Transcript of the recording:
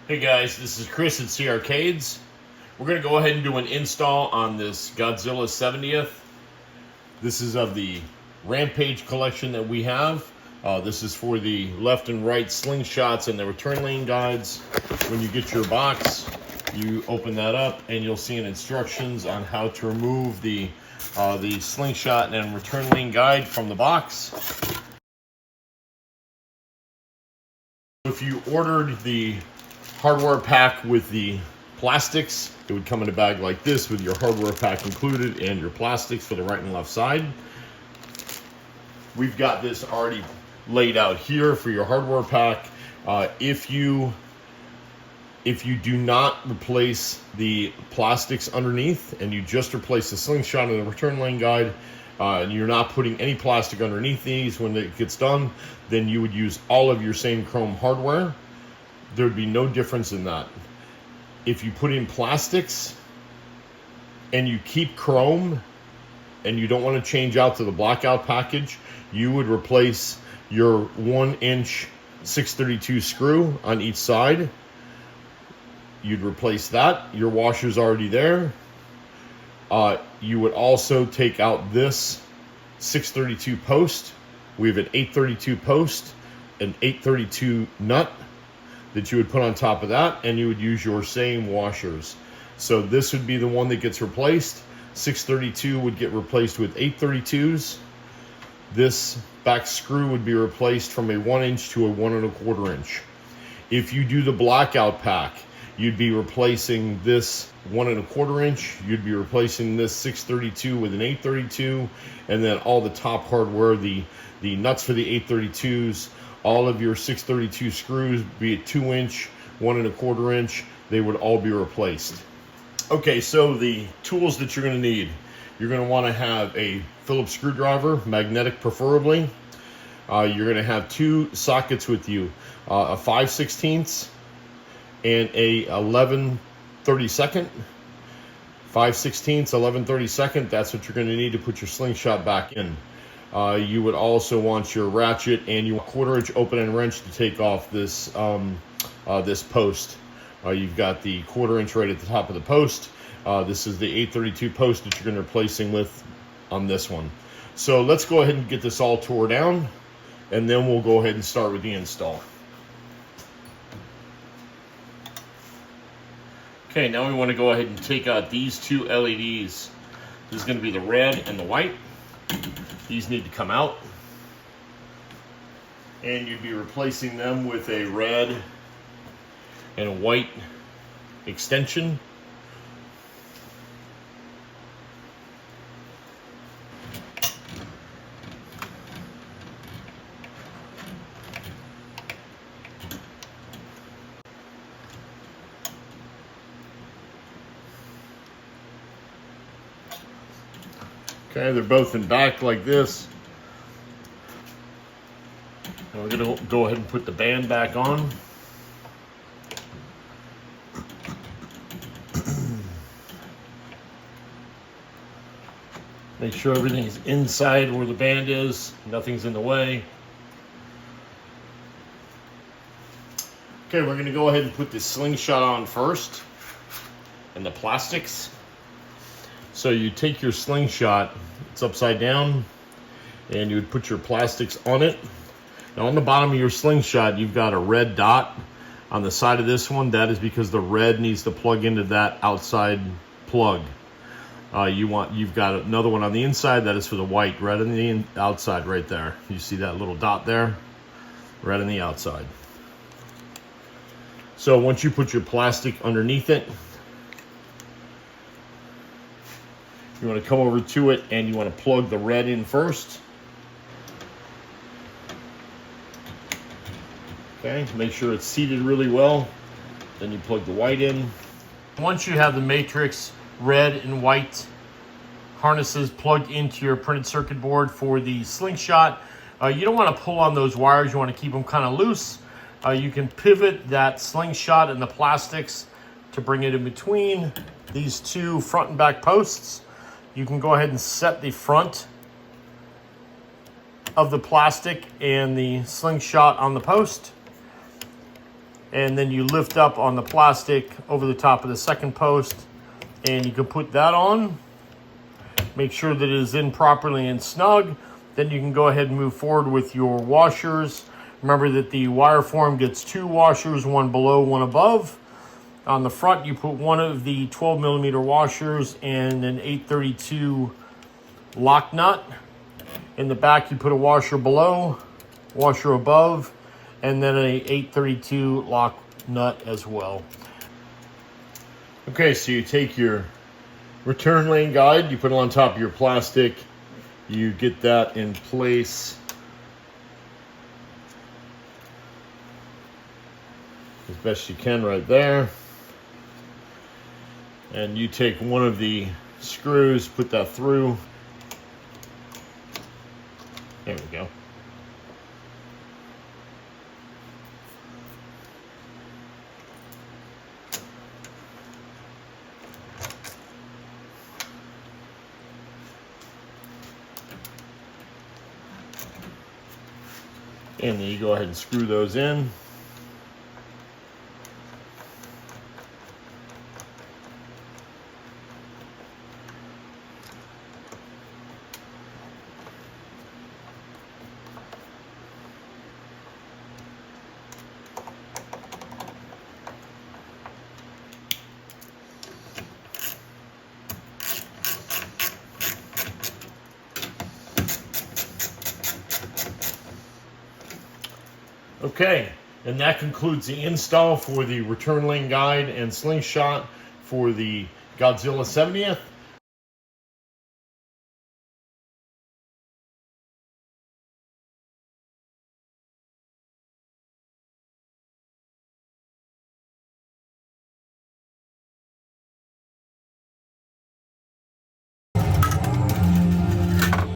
Hey guys, this is Chris at C Arcades. We're going to go ahead and do an install on this Godzilla 70th. This is of the Rampage collection that we have. This is for the left and right slingshots and the return lane guides. When you get your box, you open that up and you'll see instructions on how to remove the slingshot and return lane guide from the box. If you ordered the hardware pack with the plastics, it would come in a bag like this with your hardware pack included and your plastics for the right and left side. We've got this already laid out here for your hardware pack. If you do not replace the plastics underneath and you just replace the slingshot and the return lane guide, and you're not putting any plastic underneath these when it gets done, then you would use all of your same chrome hardware. There would be no difference in that. If you put in plastics and you keep chrome and you don't want to change out to the blackout package, you would replace your 1-inch 632 screw on each side. You'd replace that. Your washer's already there. You would also take out this 632 post. We have an 832 post, an 832 nut that you would put on top of that, and you would use your same washers. So this would be the one that gets replaced. 632 would get replaced with 832s. This back screw would be replaced from a 1-inch to a 1 1/4 inch. If you do the blackout pack, you'd be replacing this 1 1/4 inch. You'd be replacing this 632 with an 832, and then all the top hardware, the nuts for the 832s, all of your 632 screws, be it 2-inch, 1 1/4 inch, they would all be replaced. Okay, so the tools that you're going to need. You're going to want to have a Phillips screwdriver, magnetic preferably. You're going to have 2 sockets with you, a 5/16 and a 11/32. 5/16, 11/32. That's what you're going to need to put your slingshot back in. You would also want your ratchet and your 1/4 inch open end wrench to take off this this post. You've got the 1/4 inch right at the top of the post. This is the 832 post that you're going to be replacing with on this one. So let's go ahead and get this all tore down, and then we'll go ahead and start with the install. Okay, now we want to go ahead and take out these 2 LEDs. This is going to be the red and the white. These need to come out. And you'd be replacing them with a red and a white extension. Okay, they're both in back like this. And we're going to go ahead and put the band back on. Make sure everything's inside where the band is, nothing's in the way. Okay, we're going to go ahead and put the slingshot on first and the plastics. So you take your slingshot, it's upside down, and you would put your plastics on it. Now on the bottom of your slingshot, you've got a red dot on the side of this one. That is because the red needs to plug into that outside plug. You've got another one on the inside that is for the white, right on the outside right there. You see that little dot there? Right on the outside. So once you put your plastic underneath it, you want to come over to it and you want to plug the red in first. Okay, make sure it's seated really well. Then you plug the white in. Once you have the matrix red and white harnesses plugged into your printed circuit board for the slingshot, you don't want to pull on those wires. You want to keep them kind of loose. You can pivot that slingshot and the plastics to bring it in between these 2 front and back posts. You can go ahead and set the front of the plastic and the slingshot on the post. and then you lift up on the plastic over the top of the second post, and you can put that on. Make sure that it is in properly and snug. Then you can go ahead and move forward with your washers. Remember that the wire form gets 2 washers, one below, one above. On the front, you put one of the 12mm washers and an 832 lock nut. In the back, you put a washer below, washer above, and then a 832 lock nut as well. Okay, so you take your return lane guide, you put it on top of your plastic, you get that in place as best you can right there. And you take one of the screws, put that through. There we go. And then you go ahead and screw those in. Okay, and that concludes the install for the return lane guide and slingshot for the Godzilla 70th.